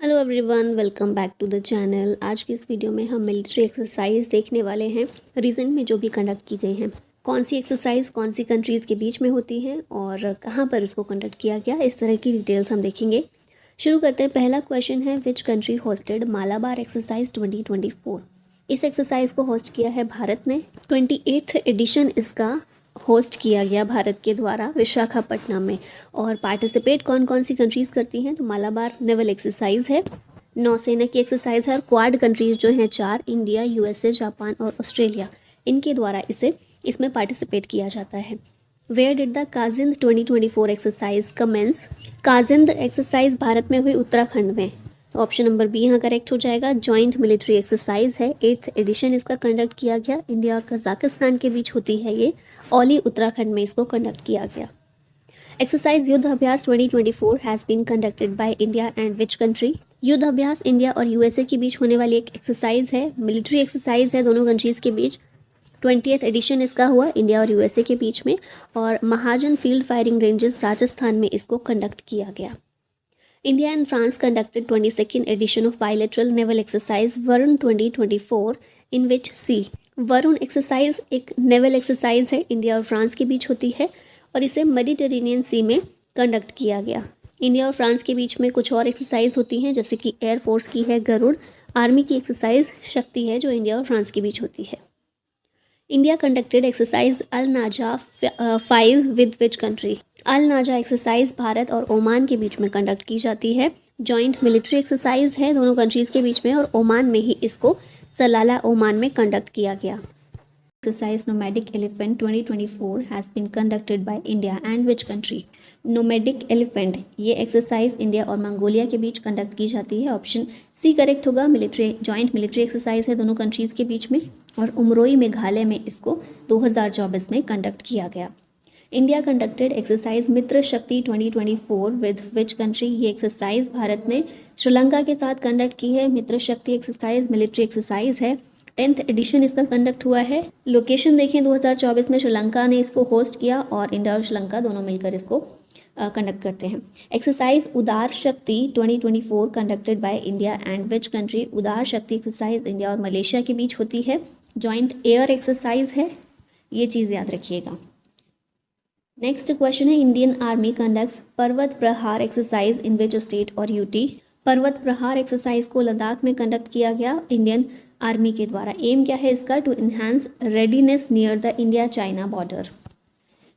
Hello everyone, welcome back to the channel. आज की इस वीडियो में हम मिलिट्री एक्सरसाइज देखने वाले हैं। रिसेंट में जो भी कंडक्ट की गई हैं, कौन सी एक्सरसाइज कौन सी कंट्रीज़ के बीच में होती हैं और कहाँ पर उसको कंडक्ट किया गया, इस तरह की डिटेल्स हम देखेंगे। शुरू करते हैं। पहला क्वेश्चन है, which country hosted Malabar exercise 2024। इस एक्सरसाइज को होस्ट किया है भारत ने। 28th एडिशन इसका होस्ट किया गया भारत के द्वारा विशाखापट्टनम में। और पार्टिसिपेट कौन कौन सी कंट्रीज़ करती हैं, तो मालाबार नेवल एक्सरसाइज है, नौसेना की एक्सरसाइज है, और क्वाड कंट्रीज़ जो हैं 4, इंडिया, यूएसए, जापान और ऑस्ट्रेलिया, इनके द्वारा इसमें पार्टिसिपेट किया जाता है। Where did the Kazind 2024 exercise commence. Kazind exercise Bharat में हुई उत्तराखंड में, तो ऑप्शन नंबर बी यहाँ करेक्ट हो जाएगा। जॉइंट मिलिट्री एक्सरसाइज है, 8th एडिशन इसका कंडक्ट किया गया। इंडिया और कजाकिस्तान के बीच होती है ये। ओली उत्तराखंड में इसको कंडक्ट किया गया। Exercise Yudh Abhyas 2024 has been conducted by India and which country. Yudh Abhyas India और यूएसए के बीच होने वाली एक एक्सरसाइज है, मिलिट्री एक्सरसाइज है दोनों कंट्रीज़ के बीच। 20th एडिशन इसका हुआ इंडिया और यूएसए के बीच में, और महाजन फील्ड फायरिंग रेंजेस राजस्थान में इसको कंडक्ट किया गया। India and France conducted 22nd edition of bilateral naval exercise Varun 2024 in which C. Varun exercise एक नेवल एक्सरसाइज है, इंडिया और फ्रांस के बीच होती है और इसे मेडिटेरेनियन सी में कंडक्ट किया गया। इंडिया और फ्रांस के बीच में कुछ और एक्सरसाइज होती हैं, जैसे कि एयरफोर्स की है गरुड़, आर्मी की एक्सरसाइज शक्ति है जो इंडिया और फ्रांस के बीच होती है। इंडिया कंडक्टेड एक्सरसाइज अल नाजा 5 विद विच कंट्री। अल नाजा एक्सरसाइज भारत और ओमान के बीच में कंडक्ट की जाती है। जॉइंट मिलिट्री एक्सरसाइज है दोनों कंट्रीज़ के बीच में, और ओमान में ही इसको सलाला ओमान में कंडक्ट किया गया। Exercise nomadic elephant 2024 has been conducted by India and which country. Nomadic elephant ये एक्सरसाइज इंडिया और मंगोलिया के बीच कंडक्ट की जाती है। ऑप्शन सी करेक्ट होगा। जॉइंट मिलिट्री एक्सरसाइज है दोनों कंट्रीज़ के बीच में, और उमरोई मेघालय में इसको 2024 में कंडक्ट किया गया। इंडिया कंडक्टेड एक्सरसाइज मित्र शक्ति 2024 विद विच कंट्री। ये एक्सरसाइज भारत ने श्रीलंका के साथ कंडक्ट की है। मित्र शक्ति एक्सरसाइज मिलिट्री एक्सरसाइज है, 10th एडिशन इसका कंडक्ट हुआ है। लोकेशन देखें 2024 में श्रीलंका ने इसको होस्ट किया, और इंडिया और श्रीलंका दोनों मिलकर इसको कंडक्ट करते हैं। एक्सरसाइज उदार शक्ति 2024 conducted by India and which country. उदार शक्ति एक्सरसाइज इंडिया और मलेशिया के बीच होती है। जॉइंट एयर एक्सरसाइज है, ये चीज़ याद रखिएगा। नेक्स्ट क्वेश्चन है, इंडियन आर्मी कंडक्ट्स पर्वत प्रहार एक्सरसाइज इन विच स्टेट और यूटी। पर्वत प्रहार एक्सरसाइज को लद्दाख में कंडक्ट किया गया इंडियन आर्मी के द्वारा। एम क्या है इसका, to enhance readiness near the India China border.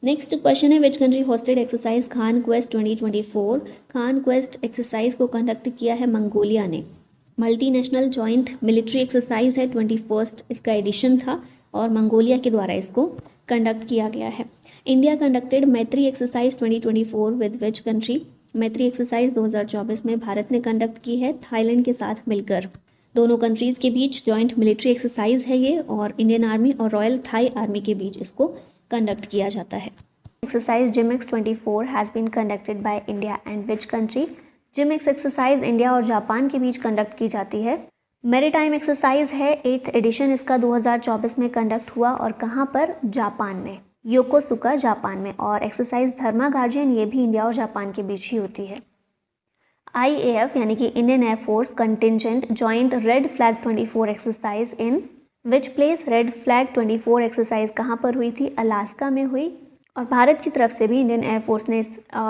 Next question है, which country hosted exercise Khan Quest 2024। Khan Quest exercise को कंडक्ट किया है मंगोलिया ने। मल्टीनेशनल जॉइंट मिलिट्री एक्सरसाइज है, 21st इसका एडिशन था, और मंगोलिया के द्वारा इसको कंडक्ट किया गया है। इंडिया कंडक्टेड मैत्री एक्सरसाइज 2024 विद विच कंट्री। मैत्री एक्सरसाइज 2024 में भारत ने कंडक्ट की है थाईलैंड के साथ मिलकर। दोनों कंट्रीज़ के बीच जॉइंट मिलिट्री एक्सरसाइज है ये, और इंडियन आर्मी और रॉयल थाई आर्मी के बीच इसको कंडक्ट किया जाता है। Exercise JIMEX 24 has been conducted by India and which country. JIMEX exercise India और जापान के बीच कंडक्ट की जाती है। मैरीटाइम एक्सरसाइज है, 8th एडिशन इसका 2024 में कंडक्ट हुआ, और कहाँ पर, जापान में, योकोसुका जापान में। और एक्सरसाइज धर्मा गार्जियन ये भी इंडिया और जापान के बीच ही होती है। IAF यानी कि Indian air force contingent joint red flag 24 exercise in which place. Red flag 24 exercise कहाँ पर हुई थी, अलास्का में हुई, और भारत की तरफ से भी इंडियन एयरफोर्स ने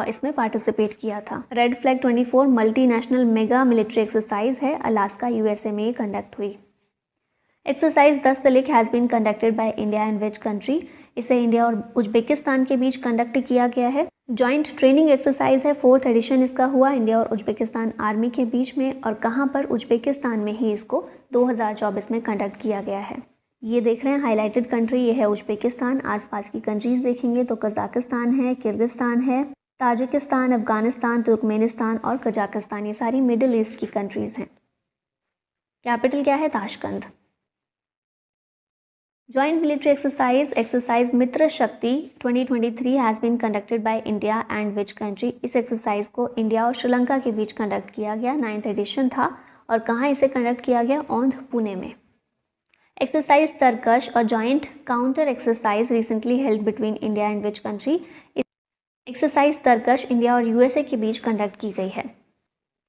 इसमें पार्टिसिपेट किया था। Red flag 24 multinational mega military exercise है, अलास्का यूएसए में कंडक्ट हुई। एक्सरसाइज 10 तलिक has been conducted by India and which country. इसे इंडिया और उज्बेकिस्तान के बीच कंडक्ट किया गया है। जॉइंट ट्रेनिंग एक्सरसाइज है, 4th एडिशन इसका हुआ इंडिया और उज्बेकिस्तान आर्मी के बीच में, और कहाँ पर, उज्बेकिस्तान में ही इसको 2024 में कंडक्ट किया गया है। ये देख रहे हैं हाईलाइटेड कंट्री, ये है उज्बेकिस्तान। आसपास की कंट्रीज़ देखेंगे तो कजाकिस्तान है, किर्गिस्तान है, ताजिकिस्तान, अफगानिस्तान, तुर्कमेनिस्तान और कजाकिस्तान, ये सारी मिडिल ईस्ट की कंट्रीज़ हैं। कैपिटल क्या है, Tashkent. Joint military exercise Mitra Shakti 2023 has been conducted by India and which country. इस एक्सरसाइज को इंडिया और श्रीलंका के बीच कंडक्ट किया गया, 9th एडिशन था, और कहाँ इसे कंडक्ट किया गया, औंध, पुणे में। एक्सरसाइज तरकश और joint counter exercise recently held between India and which country. Exercise Tarkash India और यूएसए के बीच कंडक्ट की गई है।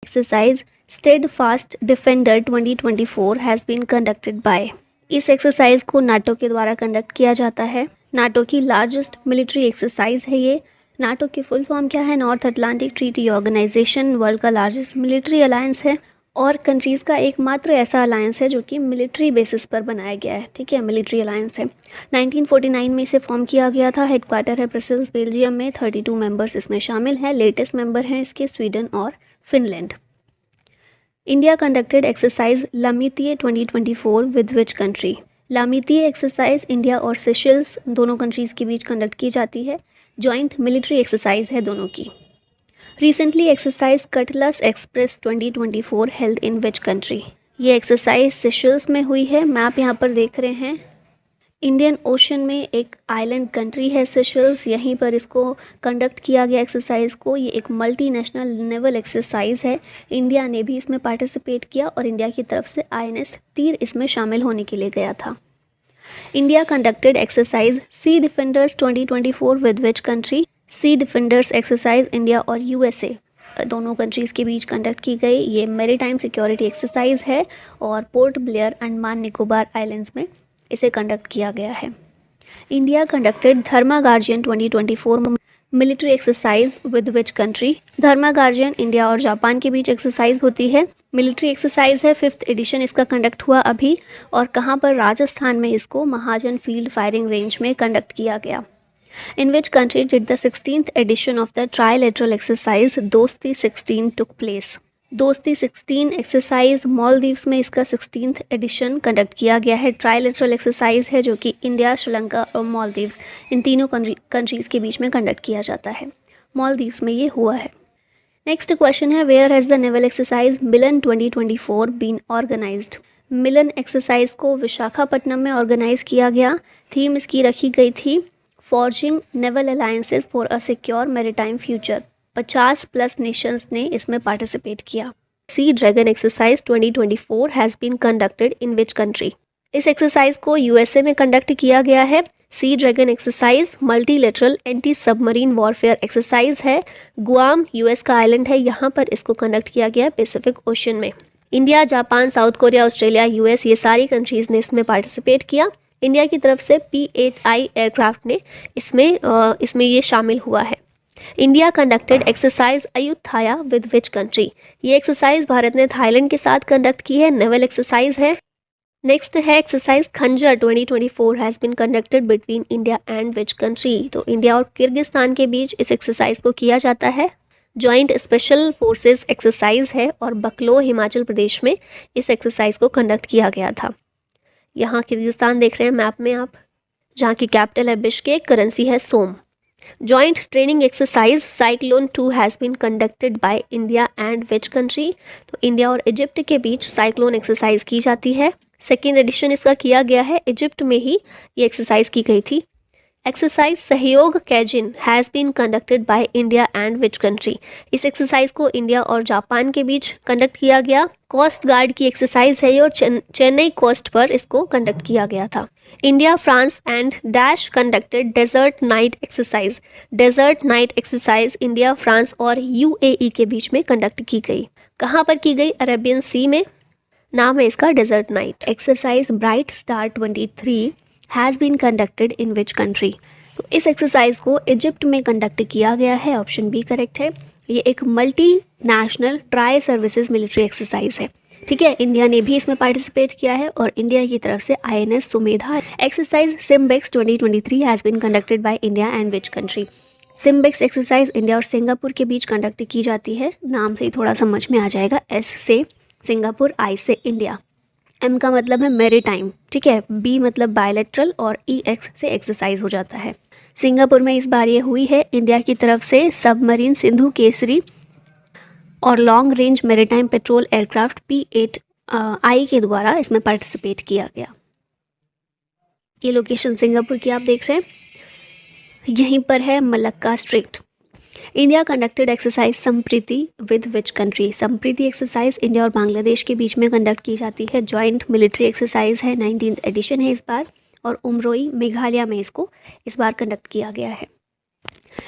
Exercise steadfast defender 2024 has been conducted by. इस एक्सरसाइज को नाटो के द्वारा कंडक्ट किया जाता है। नाटो की लार्जेस्ट मिलिट्री एक्सरसाइज है ये। नाटो की फुल फॉर्म क्या है? North Atlantic Treaty Organisation. World का लार्जेस्ट मिलिट्री अलायंस है और कंट्रीज़ का एकमात्र ऐसा अलायंस है जो कि मिलिट्री बेसिस पर बनाया गया है। ठीक है, मिलिट्री अलायंस है। 1949 में इसे फॉर्म किया गया था। हेडक्वार्टर है ब्रसेल्स, बेल्जियम में। 32 मेंबर्स इसमें शामिल हैं। लेटेस्ट मेंबर हैं इसके स्वीडन और Finland. India conducted exercise Lamitiye 2024 with which country? Lamitiye exercise India और सेशल्स दोनों कंट्रीज़ के बीच कंडक्ट की जाती है। जॉइंट मिलिट्री एक्सरसाइज है दोनों की। Recently exercise cutlets express 2024 held in which country? ये एक्सरसाइज सेशल्स में हुई है। मैप यहाँ पर देख रहे हैं। इंडियन ओशन में एक आइलैंड कंट्री है सेशल्स, यहीं पर इसको कंडक्ट किया गया एक्सरसाइज को। ये एक मल्टीनेशनल नेवल एक्सरसाइज है। इंडिया ने भी इसमें पार्टिसिपेट किया और इंडिया की तरफ से INS तीर इसमें शामिल होने के लिए गया था। India conducted exercise sea defenders 2024 with which country? Sea defenders exercise India और USA दोनों कंट्रीज़ के बीच कंडक्ट की गई। ये मैरीटाइम सिक्योरिटी एक्सरसाइज है और port Blair Andaman Nicobar islands में इसे कंडक्ट किया गया है। India conducted Dharma guardian 2024 military exercise with which country? Dharma guardian India और जापान के बीच एक्सरसाइज होती है। मिलिट्री एक्सरसाइज है। 5th एडिशन इसका कंडक्ट हुआ अभी। और कहाँ पर? राजस्थान में इसको महाजन फील्ड फायरिंग रेंज में कंडक्ट किया गया। In which country did the 16th edition of the trilateral exercise दोस्ती 16 took place? दोस्ती 16 एक्सरसाइज मालदीव्स में इसका 16th एडिशन कंडक्ट किया गया है। ट्राइलेटरल एक्सरसाइज है जो कि इंडिया, श्रीलंका और मालदीव्स इन तीनों कंट्रीज़ के बीच में कंडक्ट किया जाता है। मालदीव्स में ये हुआ है। नेक्स्ट क्वेश्चन है, where has the naval exercise Milan 2024 been organised? Milan exercise को विशाखापट्टनम में ऑर्गेनाइज किया गया। थीम इसकी रखी गई थी forging naval alliances for a secure maritime future. 50+ nations ने इसमें पार्टिसिपेट किया। Sea dragon exercise 2024 has been conducted in which country? इस एक्सरसाइज को USA में कंडक्ट किया गया है। Sea dragon exercise multilateral anti submarine warfare exercise है। गुआम US का आइलैंड है, यहाँ पर इसको कंडक्ट किया गया है पैसिफिक ओशन में। India, Japan, South Korea, Australia, US ये सारी कंट्रीज़ ने इसमें पार्टिसिपेट किया। इंडिया की तरफ से P-8I एयरक्राफ्ट ने इसमें ये शामिल हुआ है। India conducted exercise Ayutthaya with which country? ये एक्सरसाइज भारत ने थाईलैंड के साथ कंडक्ट की है। नेवल एक्सरसाइज है। नेक्स्ट है exercise Khanjar 2024 has been conducted between India and which country? तो इंडिया और किर्गिस्तान के बीच इस एक्सरसाइज को किया जाता है। जॉइंट स्पेशल फोर्सेस एक्सरसाइज है और बकलो, हिमाचल प्रदेश में इस एक्सरसाइज को कंडक्ट किया गया था। यहाँ किर्गिस्तान देख रहे हैं मैप में आप, जहाँ की कैपिटल है बिश्केक, करेंसी है som. Joint training exercise cyclone 2 has been conducted by India and which country? तो इंडिया और इजिप्ट के बीच साइक्लोन एक्सरसाइज की जाती है। 2nd एडिशन इसका किया गया है। इजिप्ट में ही ये एक्सरसाइज की गई थी। Exercise Sahyog Kaijin has been conducted by India and which country? इस एक्सरसाइज को इंडिया और जापान के बीच कंडक्ट किया गया। कोस्ट गार्ड की एक्सरसाइज है और चेन्नई कोस्ट पर इसको कंडक्ट किया गया था। India, France and dash conducted desert knight exercise? Desert knight exercise India, France और UAE के बीच में कंडक्ट की गई। कहाँ पर की गई? अरेबियन सी में। नाम है इसका desert knight. Exercise bright star 23 has been conducted in which country? तो इस एक्सरसाइज को इजिप्ट में कंडक्ट किया गया है। ऑप्शन बी करेक्ट है। ये एक multi national tri services military exercise है। ठीक है, इंडिया ने भी इसमें पार्टिसिपेट किया है और इंडिया की तरफ से INS Sumedha. Exercise SIMBEX 2023 has been conducted by India and which country? SIMBEX exercise India और सिंगापुर के बीच कंडक्ट की जाती है। नाम से ही थोड़ा समझ में आ जाएगा। S से सिंगापुर, I से इंडिया, M का मतलब है मैरीटाइम। ठीक है, B मतलब बायलैटरल और EX से एक्सरसाइज हो जाता है। सिंगापुर में इस बार ये हुई है। इंडिया की तरफ से सबमरीन सिंधु केसरी और long range maritime petrol aircraft P-8I के द्वारा इसमें पार्टिसिपेट किया गया। ये लोकेशन सिंगापुर की आप देख रहे हैं, यहीं पर है Malacca strait. India conducted exercise Sampriti with which country? Sampriti exercise India और बांग्लादेश के बीच में कंडक्ट की जाती है। जॉइंट मिलिट्री एक्सरसाइज है। 19th एडिशन है इस बार और उमरोई, मेघालय में इसको इस बार कंडक्ट किया गया है।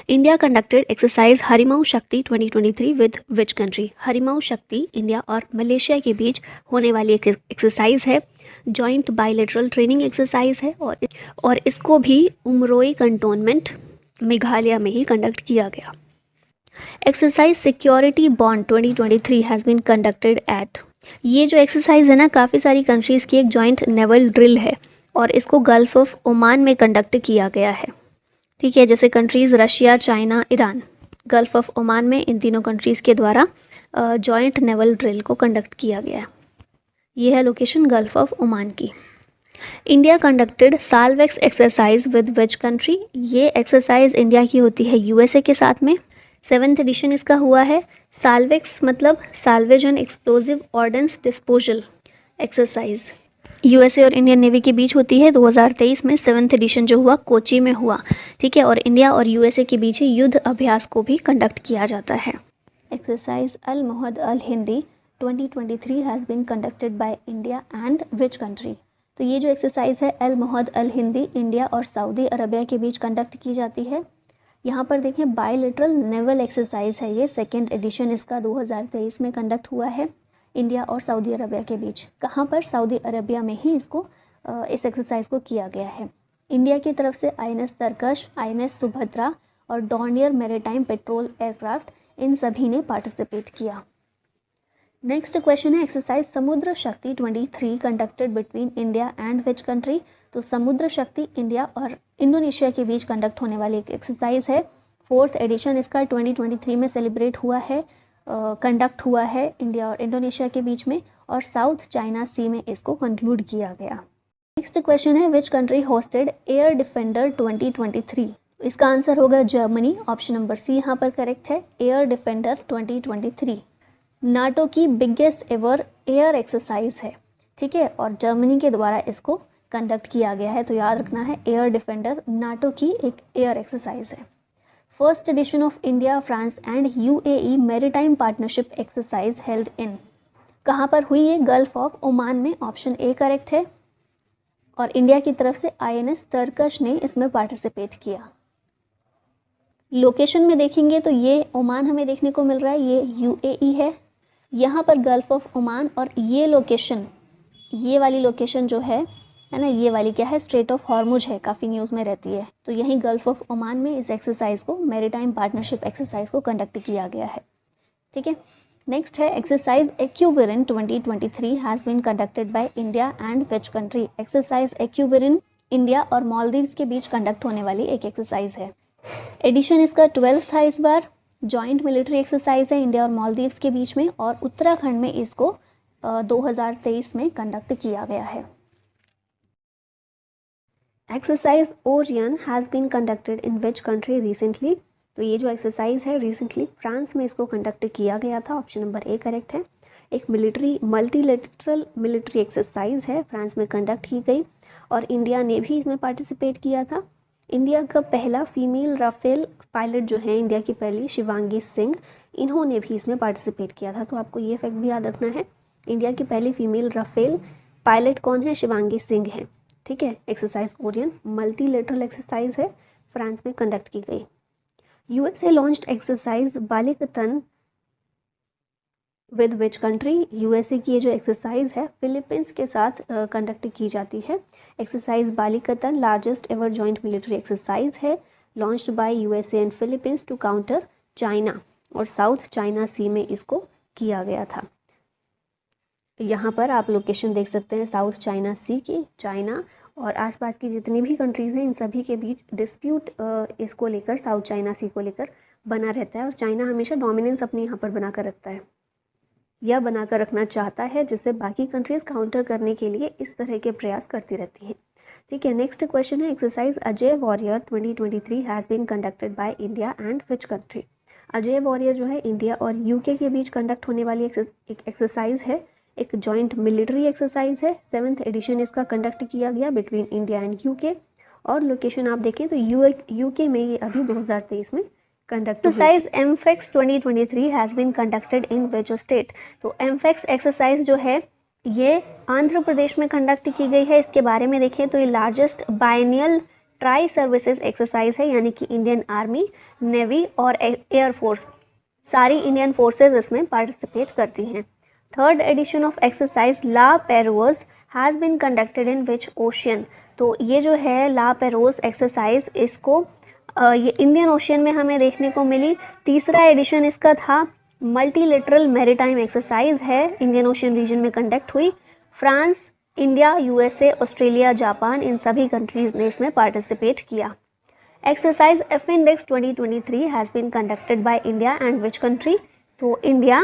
इंडिया कंडक्टेड एक्सरसाइज हरिमाऊ शक्ति 2023 विद विच कंट्री? हरिमाऊ शक्ति इंडिया और मलेशिया के बीच होने वाली एक एक्सरसाइज है, जॉइंट बायलैटरल ट्रेनिंग एक्सरसाइज है और इसको भी उमरोई कंटोनमेंट मेघालय में ही कंडक्ट किया गया। Exercise security bond 2023 has been conducted at, ये जो एक्सरसाइज है ना काफ़ी सारी कंट्रीज़ की एक जॉइंट नेवल ड्रिल है और इसको गल्फ ऑफ ओमान में कंडक्ट किया गया है। ठीक है, जैसे countries Russia, China, Iran, Gulf of Oman में इन तीनों कंट्रीज़ के द्वारा जॉइंट नेवल ड्रिल को कंडक्ट किया गया है। ये है लोकेशन गल्फ ऑफ ओमान की। India conducted Salvex exercise with which country? ये एक्सरसाइज इंडिया की होती है यूएसए के साथ में। 7th एडिशन इसका हुआ है। साल्वेक्स मतलब salvage and explosive ordnance disposal exercise USA और इंडियन नेवी के बीच होती है। 2023 में 7th एडिशन जो हुआ कोची में हुआ। ठीक है, और इंडिया और यूएसए के बीच युद्ध अभ्यास को भी कंडक्ट किया जाता है। Exercise Al Mohed Al Hindi 2023 has been conducted by India and which country? तो ये जो एक्सरसाइज है Al Mohed Al Hindi India और सऊदी अरबिया के बीच कंडक्ट की जाती है। यहाँ पर देखें बायलैटरल नेवल एक्सरसाइज है ये, 2nd एडिशन इसका 2023 में कंडक्ट हुआ है इंडिया और सऊदी अरबिया के बीच। कहाँ पर? सऊदी अरबिया में ही इसको इस एक्सरसाइज को किया गया है। इंडिया की तरफ से INS तरकश, INS सुभद्रा और डॉर्नियर मैरीटाइम पेट्रोल एयरक्राफ्ट इन सभी ने पार्टिसिपेट किया। नेक्स्ट क्वेश्चन है एक्सरसाइज समुद्र शक्ति 23 conducted between India and which country? तो समुद्र शक्ति इंडिया और इंडोनेशिया के बीच कंडक्ट होने वाली एक एक्सरसाइज है। 4th एडिशन इसका 2023 में सेलिब्रेट हुआ है, कंडक्ट हुआ है इंडिया और इंडोनेशिया के बीच में और साउथ चाइना सी में इसको कंक्लूड किया गया। नेक्स्ट क्वेश्चन है which country hosted air defender 2023? इसका आंसर होगा जर्मनी, ऑप्शन नंबर सी यहाँ पर करेक्ट है, एयर डिफेंडर 2023 नाटो की बिगेस्ट एवर एयर एक्सरसाइज है। ठीक है, और जर्मनी के द्वारा इसको कंडक्ट किया गया है, तो याद रखना है एयर डिफेंडर नाटो की एक एयर एक्सरसाइज है। 1st edition of India, France and UAE maritime partnership exercise held in, कहाँ पर हुई है? गल्फ ऑफ ओमान में, ऑप्शन ए करेक्ट है। और इंडिया की तरफ से INS तरकश ने इसमें पार्टिसिपेट किया। लोकेशन में देखेंगे तो ये ओमान हमें देखने को मिल रहा है, ये UAE है, यहाँ पर गल्फ ऑफ ओमान, और ये लोकेशन, ये वाली लोकेशन जो है ना, ये वाली क्या है? स्ट्रेट ऑफ हॉर्मुज है, काफ़ी न्यूज़ में रहती है। तो यहीं गल्फ ऑफ ओमान में इस एक्सरसाइज को, मैरीटाइम पार्टनरशिप एक्सरसाइज को कंडक्ट किया गया है। ठीक है, नेक्स्ट है exercise Ekuverin 2023 has been conducted by India and which country? Exercise Ekuverin India और मालदीव्स के बीच कंडक्ट होने वाली एक एक्सरसाइज है। एडिशन इसका 12th था इस बार। जॉइंट मिलिट्री एक्सरसाइज है इंडिया और मालदीव्स के बीच में और उत्तराखंड में इसको 2023 में कंडक्ट किया गया है। Exercise Orion has been conducted in which country recently? तो ये जो एक्सरसाइज है रिसेंटली फ्रांस में इसको कंडक्ट किया गया था, ऑप्शन नंबर ए करेक्ट है। एक मल्टीलेटरल मिलिट्री एक्सरसाइज है, फ्रांस में कंडक्ट की गई और इंडिया ने भी इसमें पार्टिसिपेट किया था। इंडिया का पहला फीमेल राफेल पायलट जो है इंडिया की पहली, शिवांगी सिंह, इन्होंने भी इसमें पार्टिसिपेट किया था। तो आपको ये फैक्ट भी याद रखना है, इंडिया की पहली फीमेल राफेल पायलट कौन है? शिवांगी सिंह है। ठीक है, एक्सरसाइज ओरियन मल्टीलेटरल एक्सरसाइज है, फ्रांस में कंडक्ट की गई। USA launched exercise Balikatan with which country? USA की ये जो एक्सरसाइज है फिलीपींस के साथ कंडक्ट की जाती है। Exercise Balikatan largest ever joint military exercise है, launched by USA and Philippines to counter China, और साउथ चाइना सी में इसको किया गया था। यहाँ पर आप लोकेशन देख सकते हैं साउथ चाइना सी की, चाइना और आसपास की जितनी भी कंट्रीज़ हैं इन सभी के बीच डिस्प्यूट इसको लेकर, साउथ चाइना सी को लेकर बना रहता है और चाइना हमेशा डोमिनेंस अपनी यहाँ पर बना कर रखता है या बना कर रखना चाहता है, जिससे बाकी कंट्रीज़ काउंटर करने के लिए इस तरह के प्रयास करती रहती हैं। ठीक है, नेक्स्ट क्वेश्चन है exercise Ajay warrior 2023 has been conducted by India and which country? Ajay warrior जो है इंडिया और UK के बीच कंडक्ट होने वाली एक एक्सरसाइज है, एक जॉइंट मिलिट्री एक्सरसाइज है। 7th एडिशन इसका कंडक्ट किया गया बिटवीन इंडिया एंड UK और लोकेशन आप देखें तो UK में ये अभी 2023 में conduct. Exercise AMPHEX 2023 has been conducted in which state? तो एमफेक्स एक्सरसाइज जो है ये आंध्र प्रदेश में कंडक्ट की गई है। इसके बारे में देखें तो ये largest biennial tri services exercise है, यानी कि इंडियन आर्मी, नेवी और एयरफोर्स, सारी इंडियन फोर्सेज इसमें पार्टिसिपेट करती हैं। Third edition of exercise La Perouse has been conducted in which ocean. तो ये जो है ला पेरोज एक्सरसाइज, इसको ये इंडियन ओशियन में हमें देखने को मिली। तीसरा एडिशन इसका था मल्टीलेटरल मैरीटाइम एक्सरसाइज है, इंडियन ओशियन रीजन में कंडक्ट हुई। France, India, USA, Australia, Japan, इन सभी कंट्रीज़ ने इसमें पार्टिसिपेट किया। Exercise AFINDEX 2023 has been conducted by India and which country. तो इंडिया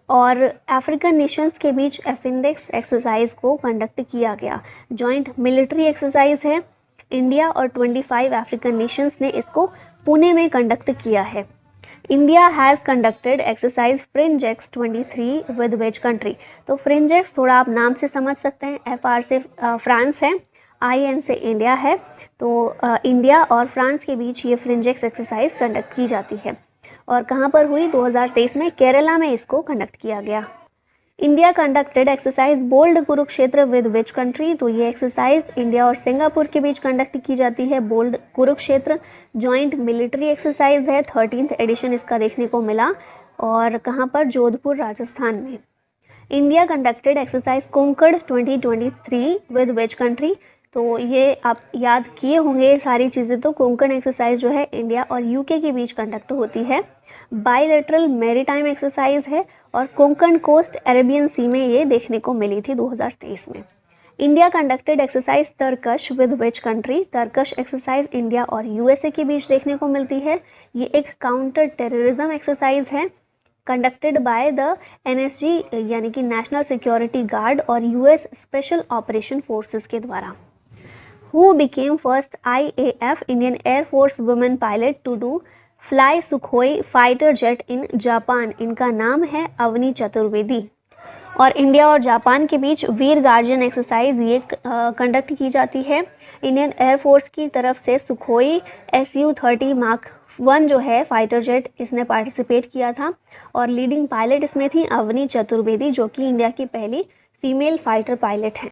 और अफ्रीकन नेशंस के बीच एफिंडेक्स एक्सरसाइज को कंडक्ट किया गया। जॉइंट मिलिट्री एक्सरसाइज है, इंडिया और 25 अफ्रीकन नेशंस ने इसको पुणे में कंडक्ट किया है। India has conducted exercise फ्रिंजेक्स 23 with which country. तो फ्रिंजेक्स थोड़ा आप नाम से समझ सकते हैं, FR से फ्रांस है, IN से इंडिया है। तो इंडिया और फ्रांस के बीच ये फ्रिंजेक्स एक्सरसाइज कंडक्ट की जाती है। और कहाँ पर हुई? 2023 में केरला में इसको कंडक्ट किया गया। India conducted exercise bold Kurukshetra with which country. तो ये एक्सरसाइज इंडिया और सिंगापुर के बीच कंडक्ट की जाती है। Bold Kurukshetra joint military exercise है, 13th एडिशन इसका देखने को मिला। और कहाँ पर? जोधपुर, राजस्थान में। India conducted exercise Konkan 2023 with which country. तो ये आप याद किए होंगे सारी चीज़ें। तो कोंकण एक्सरसाइज जो है इंडिया और UK के बीच कंडक्ट होती है। बायलैटरल मैरीटाइम एक्सरसाइज है और कोंकण कोस्ट अरेबियन सी में ये देखने को मिली थी 2023 में। India conducted exercise Tarkash with which country. Tarkash exercise India और USA के बीच देखने को मिलती है। ये एक काउंटर टेररिज्म एक्सरसाइज है कंडक्टेड बाय द NSG यानी कि नेशनल सिक्योरिटी गार्ड और US स्पेशल ऑपरेशन फोर्सेस के द्वारा। Who became first IAF Indian Air Force women pilot to do fly Sukhoi fighter jet in Japan? इनका नाम है अवनी चतुर्वेदी। और इंडिया और जापान के बीच वीर गार्जियन एक्सरसाइज ये कंडक्ट की जाती है। इंडियन एयरफोर्स की तरफ से सुखोई Su-30 Mark 1 जो है फाइटर जेट, इसने पार्टिसिपेट किया था और लीडिंग पायलट इसमें थी अवनी चतुर्वेदी, जो कि इंडिया की पहली फीमेल फाइटर पायलट हैं।